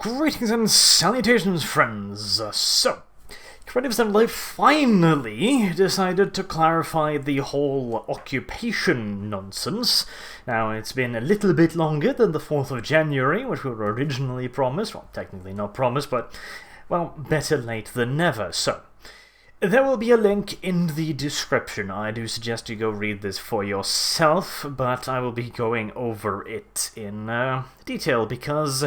Greetings and salutations, friends! So, Creative Assembly finally decided to clarify the whole occupation nonsense. Now, it's been a little bit longer than the 4th of January, which we were originally promised. Well, technically not promised, but, well, better late than never. So, there will be a link in the description. I do suggest you go read this for yourself, but I will be going over it in detail because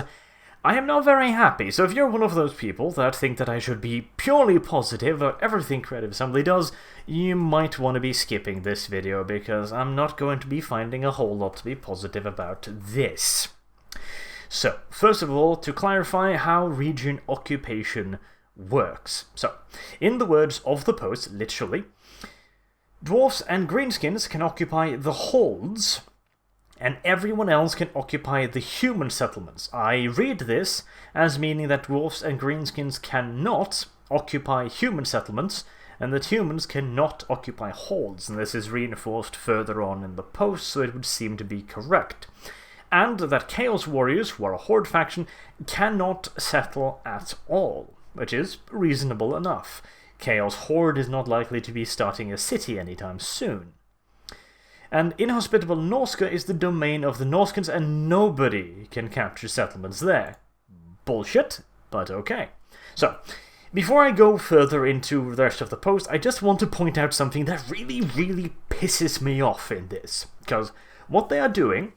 I am not very happy. So if you're one of those people that think that I should be purely positive about everything Creative Assembly does, you might want to be skipping this video because I'm not going to be finding a whole lot to be positive about this. So, first of all, to clarify how region occupation works. So, in the words of the post, literally, dwarfs and greenskins can occupy the holds, and everyone else can occupy the human settlements. I read this as meaning that dwarfs and greenskins cannot occupy human settlements, and that humans cannot occupy holds, and this is reinforced further on in the post, so it would seem to be correct. And that Chaos Warriors, who are a horde faction, cannot settle at all, which is reasonable enough. Chaos Horde is not likely to be starting a city anytime soon. And inhospitable Norsca is the domain of the Norscans, and nobody can capture settlements there. Bullshit, but okay. So, before I go further into the rest of the post, I just want to point out something that really pisses me off in this. Because what they are doing,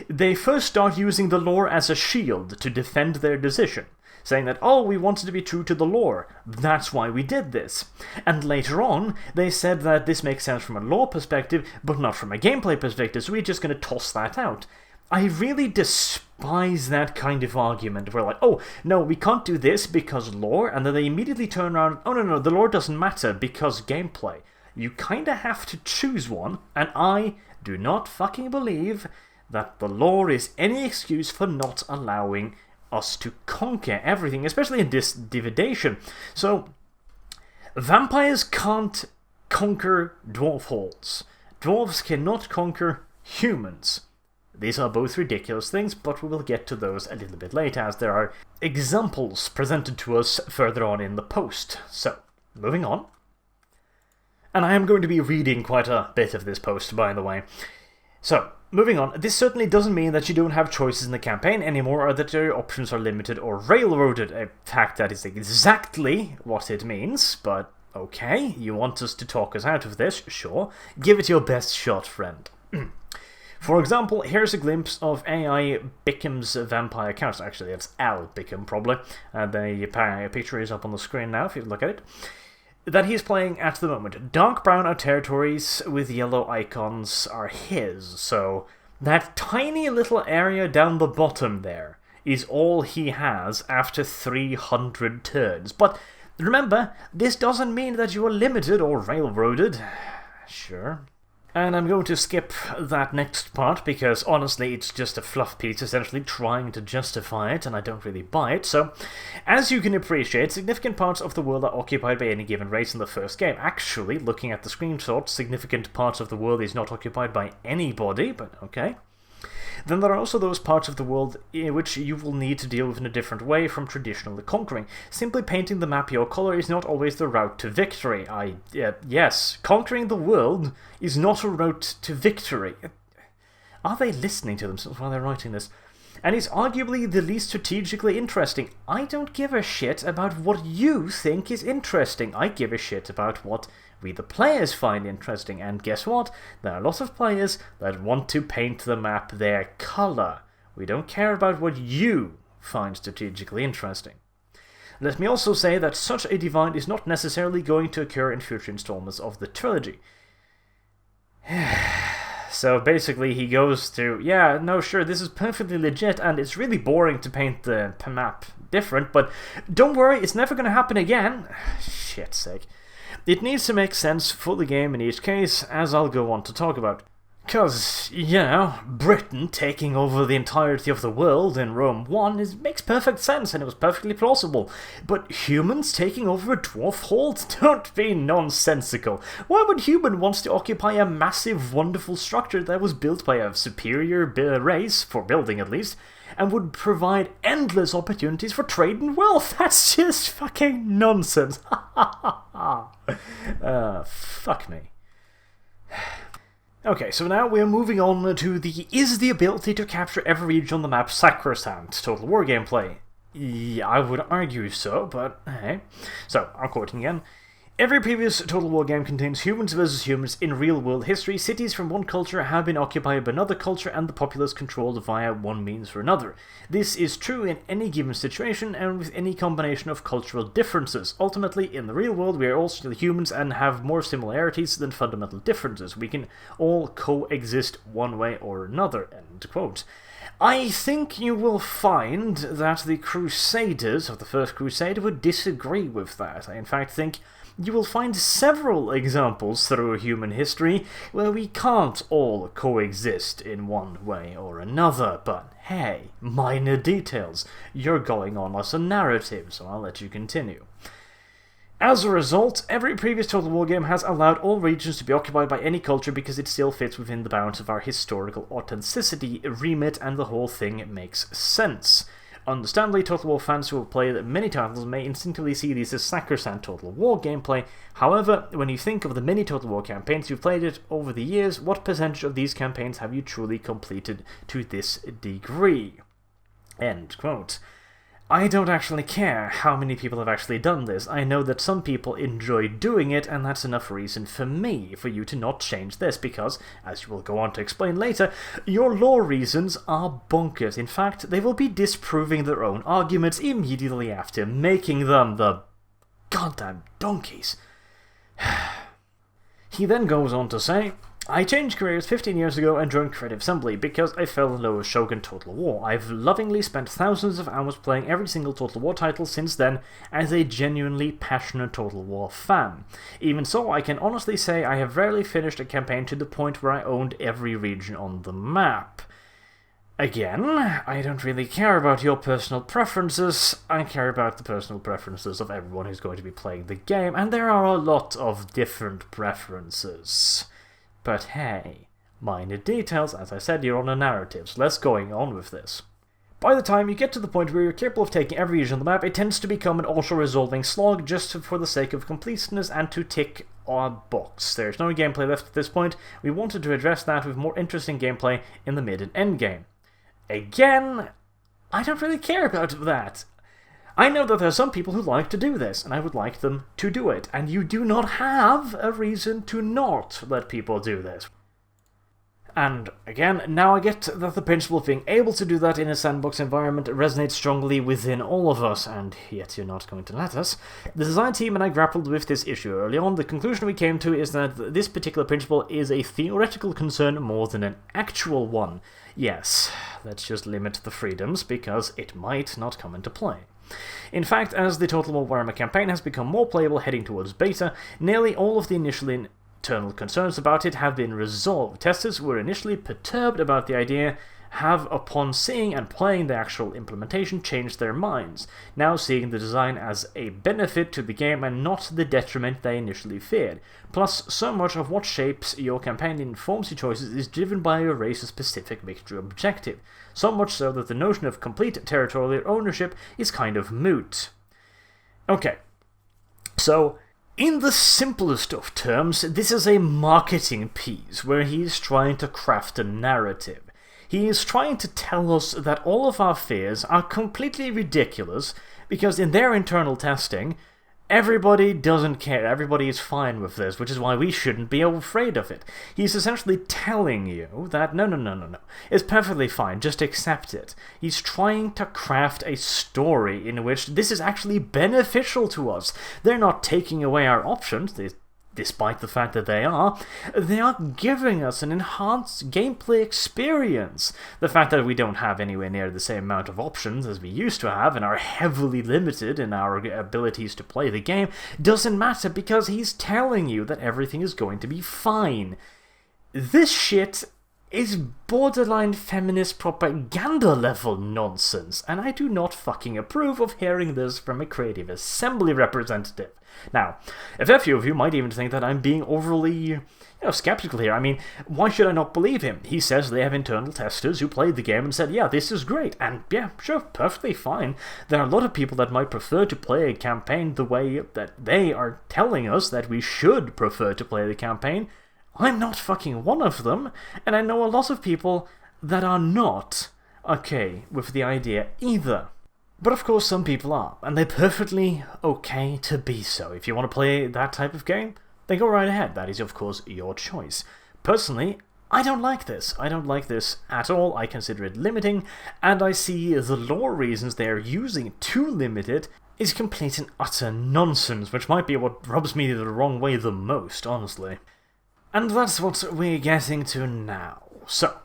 they first start using the lore as a shield to defend their decision, saying that, oh, we wanted to be true to the lore, that's why we did this. And later on, they said that this makes sense from a lore perspective, but not from a gameplay perspective, so we're just going to toss that out. I really despise that kind of argument, where like, oh, no, we can't do this because lore, and then they immediately turn around, oh no, the lore doesn't matter because gameplay. You kinda have to choose one, and I do not fucking believe that the lore is any excuse for not allowing us to conquer everything, especially in this dividation. So, vampires can't conquer dwarf holds. Dwarves cannot conquer humans. These are both ridiculous things, but we will get to those a little bit later, as there are examples presented to us further on in the post. So, moving on. And I am going to be reading quite a bit of this post, by the way. So, moving on, this certainly doesn't mean that you don't have choices in the campaign anymore, or that your options are limited or railroaded. In fact, that is exactly what it means, but okay, you want us to talk us out of this, sure. Give it your best shot, friend. For example, here's a glimpse of AI Bickham's vampire character. Actually, that's Al Bickham, probably. The picture is up on the screen now, if you look at it. That he's playing at the moment. Dark brown are territories with yellow icons are his, so that tiny little area down the bottom there is all he has after 300 turns. But remember, this doesn't mean that you are limited or railroaded. Sure. And I'm going to skip that next part because honestly it's just a fluff piece essentially trying to justify it, and I don't really buy it. So, as you can appreciate, significant parts of the world are occupied by any given race in the first game. Actually, looking at the screenshot, significant parts of the world is not occupied by anybody, but okay. Then there are also those parts of the world in which you will need to deal with in a different way from traditionally conquering. Simply painting the map your color is not always the route to victory. Yes, conquering the world is not a route to victory. Are they listening to themselves while they're writing this? And is arguably the least strategically interesting. I don't give a shit about what you think is interesting. I give a shit about what we the players find interesting, and guess what? There are a lot of players that want to paint the map their colour. We don't care about what you find strategically interesting. Let me also say that such a divide is not necessarily going to occur in future installments of the trilogy. So basically he goes to, yeah, no, sure, this is perfectly legit, and it's really boring to paint the map different, but don't worry, it's never going to happen again. Shit's sake. It needs to make sense for the game in each case, as I'll go on to talk about. Because, Britain taking over the entirety of the world in Rome 1 makes perfect sense and it was perfectly plausible. But humans taking over a dwarf hold? Don't be nonsensical. Why would human want to occupy a massive, wonderful structure that was built by a superior race, for building at least, and would provide endless opportunities for trade and wealth? That's just fucking nonsense. Fuck me. Okay, so now we're moving on to is the ability to capture every region on the map sacrosanct Total War gameplay? Yeah, I would argue so, but hey. So, I'm quoting again. Every previous Total War game contains humans versus humans in real-world history. Cities from one culture have been occupied by another culture and the populace controlled via one means or another. This is true in any given situation and with any combination of cultural differences. Ultimately, in the real world, we are all still humans and have more similarities than fundamental differences. We can all coexist one way or another." End quote. I think you will find that the Crusaders of the First Crusade would disagree with that. I in fact think you will find several examples through human history where we can't all coexist in one way or another, but hey, minor details. You're going on as a narrative, so I'll let you continue. As a result, every previous Total War game has allowed all regions to be occupied by any culture because it still fits within the bounds of our historical authenticity remit and the whole thing makes sense. Understandably, Total War fans who have played many titles may instinctively see these as sacrosanct Total War gameplay. However, when you think of the many Total War campaigns you've played it over the years, what percentage of these campaigns have you truly completed to this degree? End quote. I don't actually care how many people have actually done this. I know that some people enjoy doing it, and that's enough reason for me, for you to not change this, because, as you will go on to explain later, your lore reasons are bonkers. In fact, they will be disproving their own arguments immediately after making them, the goddamn donkeys. He then goes on to say, "I changed careers 15 years ago and joined Creative Assembly because I fell in love with Shogun Total War. I've lovingly spent thousands of hours playing every single Total War title since then as a genuinely passionate Total War fan. Even so, I can honestly say I have rarely finished a campaign to the point where I owned every region on the map. Again, I don't really care about your personal preferences, I care about the personal preferences of everyone who's going to be playing the game, and there are a lot of different preferences. But hey, minor details, as I said, you're on a narrative, so let's going on with this. By the time you get to the point where you're capable of taking every region on the map, it tends to become an auto-resolving slog just for the sake of completeness and to tick our box. There's no gameplay left at this point. We wanted to address that with more interesting gameplay in the mid and end game. Again, I don't really care about that. I know that there are some people who like to do this, and I would like them to do it, and you do not have a reason to not let people do this. And again, now I get that the principle of being able to do that in a sandbox environment resonates strongly within all of us, and yet you're not going to let us. The design team and I grappled with this issue early on. The conclusion we came to is that this particular principle is a theoretical concern more than an actual one. Yes, let's just limit the freedoms, because it might not come into play. In fact, as the Total War Warhammer campaign has become more playable heading towards beta, nearly all of the initial internal concerns about it have been resolved. Testers who were initially perturbed about the idea have, upon seeing and playing the actual implementation, changed their minds, now seeing the design as a benefit to the game and not the detriment they initially feared. Plus, so much of what shapes your campaign and informs your choices is driven by your race's specific victory objective, so much so that the notion of complete territorial ownership is kind of moot. Okay, so in the simplest of terms, this is a marketing piece where he is trying to craft a narrative. He is trying to tell us that all of our fears are completely ridiculous because in their internal testing, everybody doesn't care, everybody is fine with this, which is why we shouldn't be afraid of it. He's essentially telling you that no, it's perfectly fine, just accept it. He's trying to craft a story in which this is actually beneficial to us. They're not taking away our options, despite the fact that they are giving us an enhanced gameplay experience. The fact that we don't have anywhere near the same amount of options as we used to have and are heavily limited in our abilities to play the game doesn't matter because he's telling you that everything is going to be fine. This shit is borderline feminist propaganda level nonsense, and I do not fucking approve of hearing this from a Creative Assembly representative. Now, a fair few of you might even think that I'm being overly, skeptical here. I mean, why should I not believe him? He says they have internal testers who played the game and said, yeah, this is great, and yeah, sure, perfectly fine. There are a lot of people that might prefer to play a campaign the way that they are telling us that we should prefer to play the campaign. I'm not fucking one of them, and I know a lot of people that are not okay with the idea either. But of course some people are, and they're perfectly okay to be so. If you want to play that type of game, then go right ahead. That is of course your choice. Personally, I don't like this. I don't like this at all. I consider it limiting, and I see the lore reasons they are using to limit it is complete and utter nonsense, which might be what rubs me the wrong way the most, honestly. And that's what we're getting to now. So,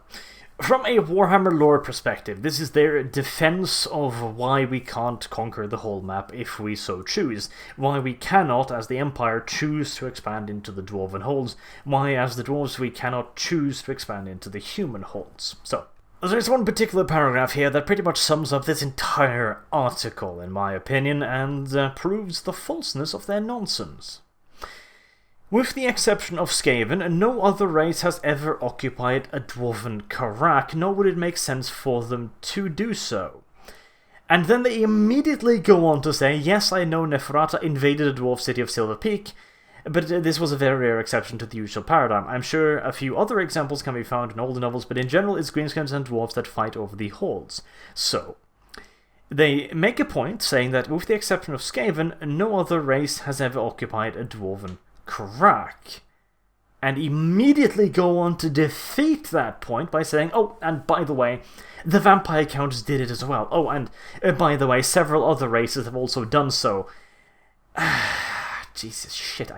from a Warhammer lore perspective, this is their defense of why we can't conquer the whole map if we so choose, why we cannot, as the Empire, choose to expand into the Dwarven holds, why, as the Dwarves, we cannot choose to expand into the human holds. So, there's one particular paragraph here that pretty much sums up this entire article, in my opinion, and proves the falseness of their nonsense. With the exception of Skaven, no other race has ever occupied a Dwarven Karak, nor would it make sense for them to do so. And then they immediately go on to say, yes, I know Neferata invaded the dwarf city of Silver Peak, but this was a very rare exception to the usual paradigm. I'm sure a few other examples can be found in older novels, but in general it's greenskins and dwarves that fight over the halls. So, they make a point saying that with the exception of Skaven, no other race has ever occupied a Dwarven Karak, and immediately go on to defeat that point by saying, oh, and by the way, the vampire counters did it as well. Oh, and by the way, several other races have also done so. Jesus shit,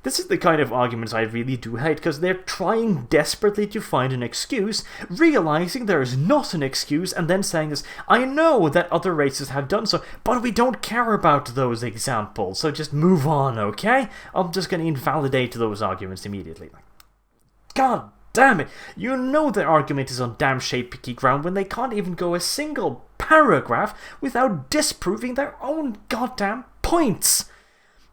this is the kind of arguments I really do hate, because they're trying desperately to find an excuse, realizing there is not an excuse, and then saying this, I know that other races have done so, but we don't care about those examples, so just move on, okay? I'm just going to invalidate those arguments immediately. God damn it! You know their argument is on damn shaky ground when they can't even go a single paragraph without disproving their own goddamn points!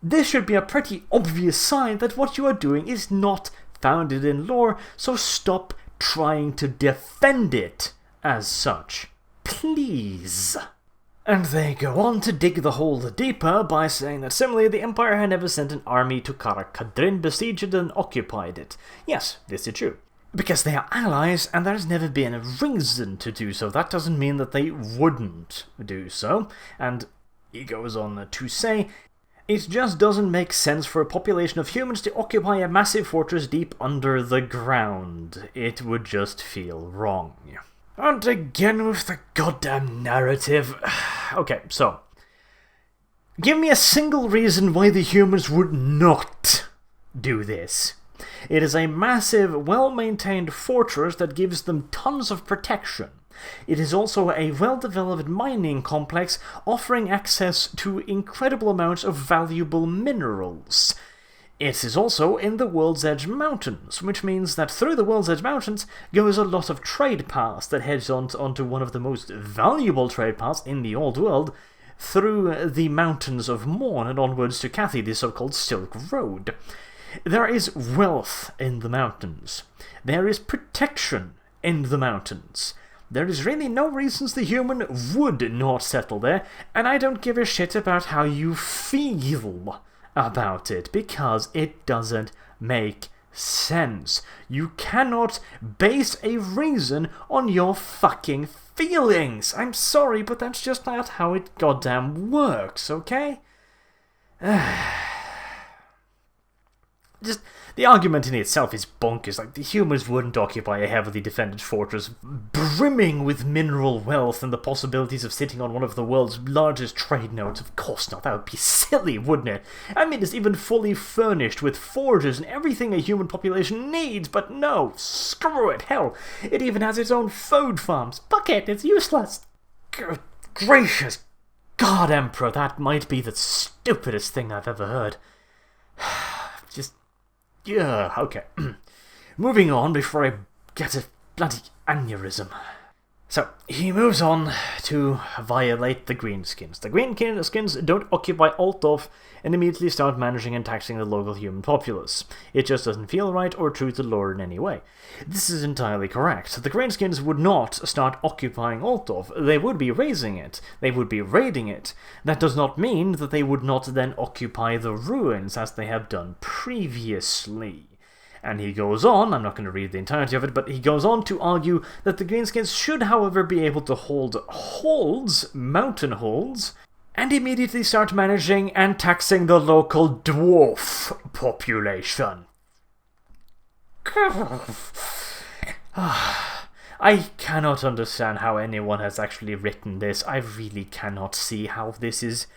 This should be a pretty obvious sign that what you are doing is not founded in lore, so stop trying to defend it as such. Please. And they go on to dig the hole deeper by saying that similarly the Empire had never sent an army to Karak Kadrin, besieged it and occupied it. Yes, this is true. Because they are allies, and there's never been a reason to do so. That doesn't mean that they wouldn't do so. And he goes on to say, it just doesn't make sense for a population of humans to occupy a massive fortress deep under the ground. It would just feel wrong. And again with the goddamn narrative. Okay, so, give me a single reason why the humans would not do this. It is a massive, well-maintained fortress that gives them tons of protection. It is also a well-developed mining complex offering access to incredible amounts of valuable minerals. It is also in the World's Edge Mountains, which means that through the World's Edge Mountains goes a lot of trade paths that heads onto one of the most valuable trade paths in the Old World, through the Mountains of Morn and onwards to Cathy, the so-called Silk Road. There is wealth in the mountains. There is protection in the mountains. There is really no reasons the human would not settle there, and I don't give a shit about how you feel about it, because it doesn't make sense. You cannot base a reason on your fucking feelings. I'm sorry, but that's just not how it goddamn works, okay? Just, the argument in itself is bonkers. Like, the humans wouldn't occupy a heavily defended fortress brimming with mineral wealth and the possibilities of sitting on one of the world's largest trade nodes. Of course not. That would be silly, wouldn't it? I mean, it's even fully furnished with forges and everything a human population needs, but no, screw it. Hell, it even has its own food farms. Fuck it, it's useless. Good gracious. God, Emperor, that might be the stupidest thing I've ever heard. Just... yeah, okay. moving on before I get a bloody aneurysm. So, he moves on to violate the Greenskins. The Greenskins don't occupy Altdorf and immediately start managing and taxing the local human populace. It just doesn't feel right or true to lore in any way. This is entirely correct. The Greenskins would not start occupying Altdorf. They would be razing it. They would be raiding it. That does not mean that they would not then occupy the ruins as they have done previously. And he goes on, I'm not going to read the entirety of it, but he goes on to argue that the Greenskins should, however, be able to hold holds, mountain holds, and immediately start managing and taxing the local dwarf population. I cannot understand how anyone has actually written this. I really cannot see how this is...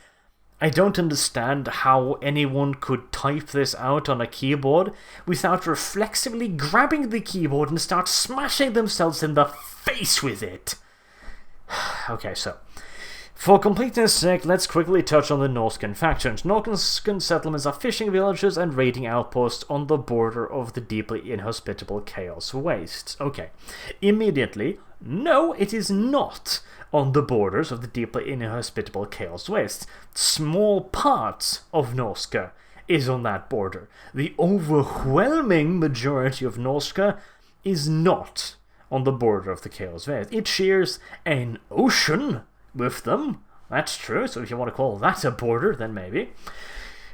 I don't understand how anyone could type this out on a keyboard without reflexively grabbing the keyboard and start smashing themselves in the face with it. Okay, so, for completeness' sake, let's quickly touch on the Norscan factions. Norscan settlements are fishing villages and raiding outposts on the border of the deeply inhospitable Chaos Wastes. Okay, immediately, no, it is not on the borders of the deeply inhospitable Chaos Wastes. Small parts of Norsca is on that border. The overwhelming majority of Norsca is not on the border of the Chaos Wastes. It shares an ocean with them. That's true, so if you want to call that a border, then maybe.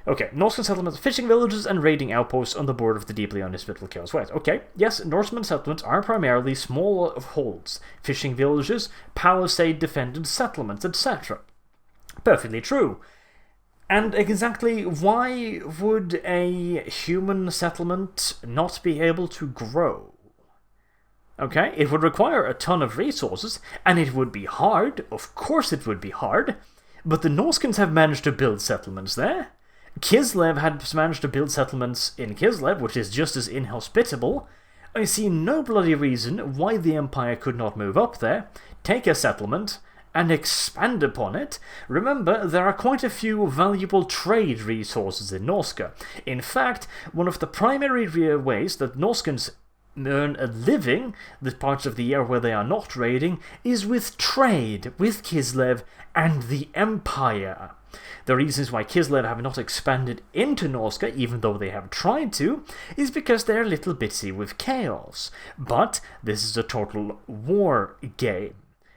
Okay, Norscan settlements, fishing villages, and raiding outposts on the border of the deeply inhospitable Chaos Wastes. Okay, yes, Norseman settlements are primarily small holds, fishing villages, palisade-defended settlements, etc. Perfectly true. And exactly why would a human settlement not be able to grow? Okay, it would require a ton of resources, and it would be hard, of course it would be hard, but the Norskans have managed to build settlements there. Kislev had managed to build settlements in Kislev, which is just as inhospitable. I see no bloody reason why the Empire could not move up there, take a settlement, and expand upon it. Remember, there are quite a few valuable trade resources in Norsca. In fact, one of the primary ways that Norskans earn a living, the parts of the year where they are not raiding, is with trade with Kislev and the Empire. The reasons why Kislev have not expanded into Norsca, even though they have tried to, is because they're a little bitsy with chaos. But this is a total war game.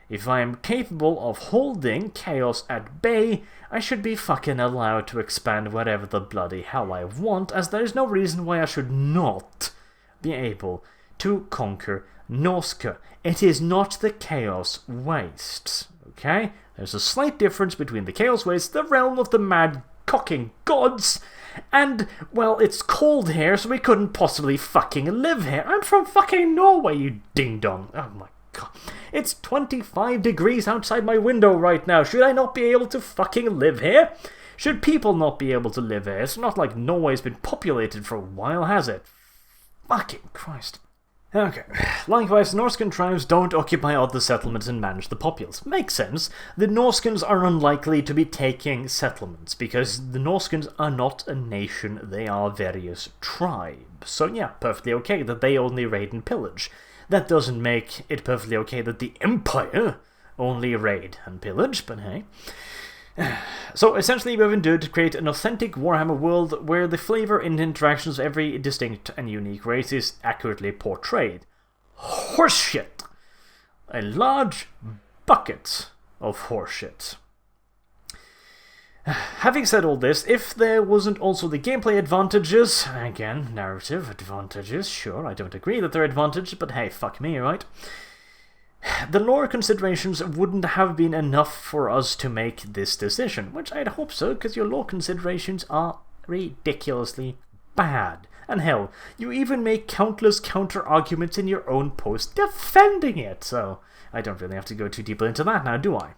If I am capable of holding chaos at bay, I should be fucking allowed to expand whatever the bloody hell I want, as there is no reason why I should not be able to conquer Norsca. It is not the Chaos Wastes, okay? There's a slight difference between the Chaos Wastes, the realm of the mad cocking gods, and, well, it's cold here, so we couldn't possibly fucking live here. I'm from fucking Norway, you ding-dong. Oh my god. It's 25 degrees outside my window right now. Should I not be able to fucking live here? Should people not be able to live here? It's not like Norway's been populated for a while, has it? Fucking Christ. Okay, likewise, Norscan tribes don't occupy other settlements and manage the populace. Makes sense. The Norskans are unlikely to be taking settlements, because the Norskans are not a nation, they are various tribes. So yeah, perfectly okay that they only raid and pillage. That doesn't make it perfectly okay that the Empire only raid and pillage, but hey. So essentially we've endured to create an authentic Warhammer world where the flavour and interactions of every distinct and unique race is accurately portrayed. Horseshit! A large bucket of horseshit. Having said all this, if there wasn't also the gameplay advantages, again, narrative advantages, sure, I don't agree that they're advantages, but hey, fuck me, right? The lore considerations wouldn't have been enough for us to make this decision, which I'd hope so, because your lore considerations are ridiculously bad. And hell, you even make countless counter-arguments in your own post defending it, so I don't really have to go too deeply into that now, do I?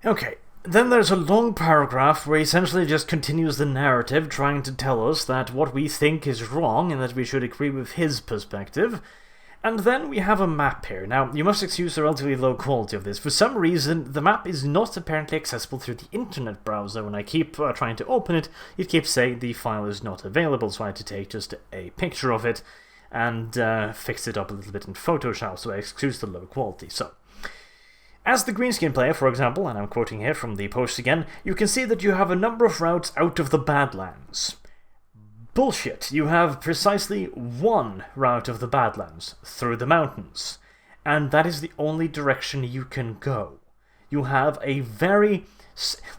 Okay, then there's a long paragraph where he essentially just continues the narrative, trying to tell us that what we think is wrong and that we should agree with his perspective. And then we have a map here. Now, you must excuse the relatively low quality of this. For some reason, the map is not apparently accessible through the internet browser. When I keep trying to open it, it keeps saying the file is not available, so I had to take just a picture of it. and fixed it up a little bit in Photoshop, so I excuse the low quality. So, as the greenskin player, for example, and I'm quoting here from the post again, you can see that you have a number of routes out of the Badlands. Bullshit. You have precisely one route of the Badlands, through the mountains. And that is the only direction you can go. You have a very...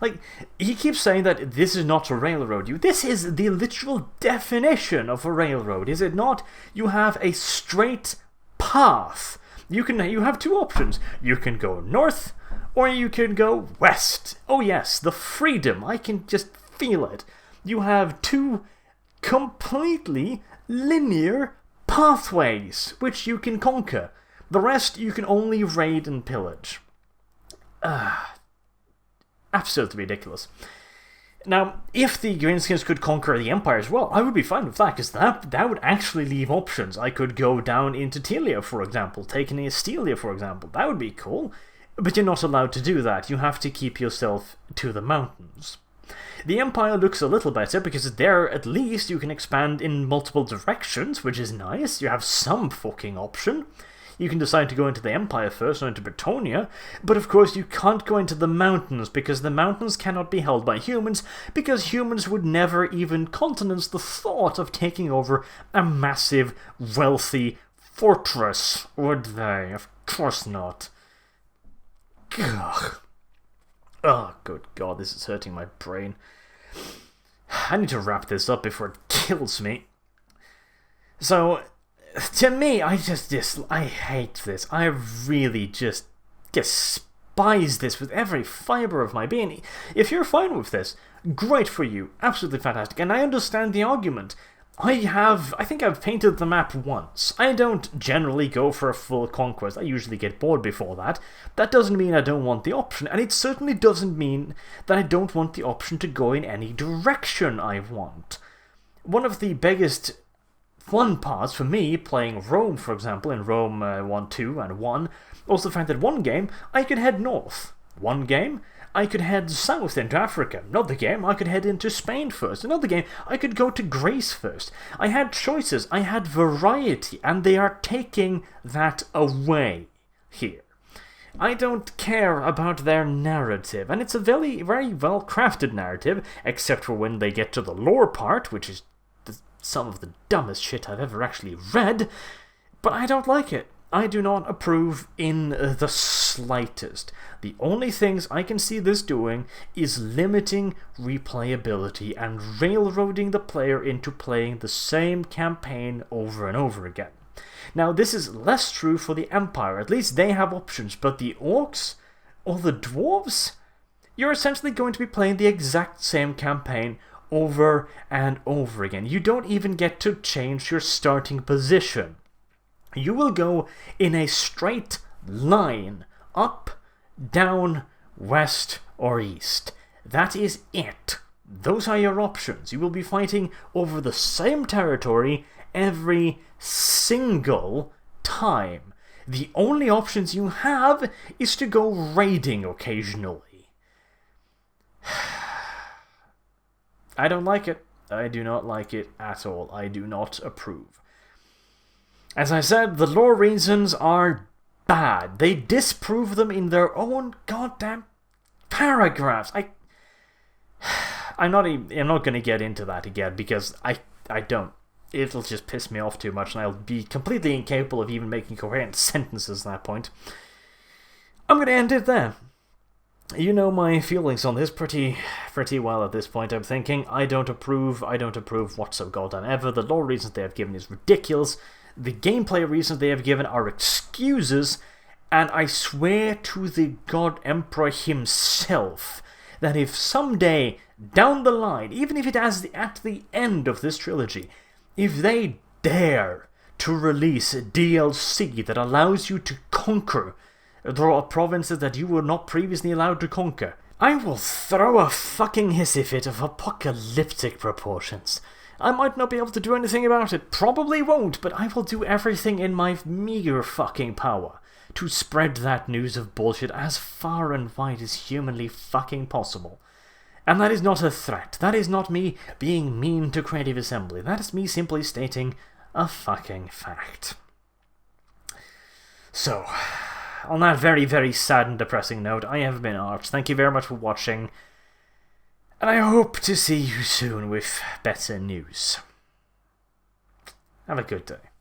Like, he keeps saying that this is not a railroad. This is the literal definition of a railroad, is it not? You have a straight path. You have two options. You can go north, or you can go west. Oh yes, the freedom. I can just feel it. You have two completely linear pathways, which you can conquer. The rest you can only raid and pillage. Absolutely ridiculous. Now, if the Greenskins could conquer the Empire as well, I would be fine with that, because that would actually leave options. I could go down into Telia, for example, taking Estelia, for example. That would be cool. But you're not allowed to do that. You have to keep yourself to the mountains. The Empire looks a little better, because there, at least, you can expand in multiple directions, which is nice. You have some fucking option. You can decide to go into the Empire first or into Bretonia, but of course you can't go into the mountains, because the mountains cannot be held by humans, because humans would never even countenance the thought of taking over a massive, wealthy fortress, would they? Of course not. Ugh. Oh, good God, this is hurting my brain. I need to wrap this up before it kills me. So, to me, I hate this. I really just despise this with every fibre of my being. If you're fine with this, great for you. Absolutely fantastic. And I understand the argument. I think I've painted the map once. I don't generally go for a full conquest. I usually get bored before that. That doesn't mean I don't want the option, and it certainly doesn't mean that I don't want the option to go in any direction I want. One of the biggest fun parts for me, playing Rome, for example, in Rome 1, 2, and 1, was the fact that one game, I could head north. One game, I could head south into Africa. Another game, I could head into Spain first. Another game, I could go to Greece first. I had choices, I had variety, and they are taking that away here. I don't care about their narrative, and it's a very, very well-crafted narrative, except for when they get to the lore part, which is some of the dumbest shit I've ever actually read, but I don't like it. I do not approve in the slightest. The only things I can see this doing is limiting replayability and railroading the player into playing the same campaign over and over again. Now, this is less true for the Empire. At least they have options, but the Orcs or the Dwarves, you're essentially going to be playing the exact same campaign over and over again. You don't even get to change your starting position. You will go in a straight line, up, down, west, or east. That is it. Those are your options. You will be fighting over the same territory every single time. The only options you have is to go raiding occasionally. I don't like it. I do not like it at all. I do not approve. As I said, the lore reasons are bad. They disprove them in their own goddamn paragraphs. I'm not going to get into that again, because I don't. It'll just piss me off too much, and I'll be completely incapable of even making coherent sentences at that point. I'm going to end it there. You know my feelings on this pretty well at this point, I'm thinking. I don't approve whatsoever goddamn ever. The lore reasons they have given is ridiculous. The gameplay reasons they have given are excuses, and I swear to the God Emperor himself that if someday, down the line, even if it is at the end of this trilogy, if they dare to release a DLC that allows you to conquer the provinces that you were not previously allowed to conquer, I will throw a fucking hissy fit of apocalyptic proportions. I might not be able to do anything about it, probably won't, but I will do everything in my meager fucking power to spread that news of bullshit as far and wide as humanly fucking possible. And that is not a threat. That is not me being mean to Creative Assembly. That is me simply stating a fucking fact. So, on that very, very sad and depressing note, I have been Arch. Thank you very much for watching, and I hope to see you soon with better news. Have a good day.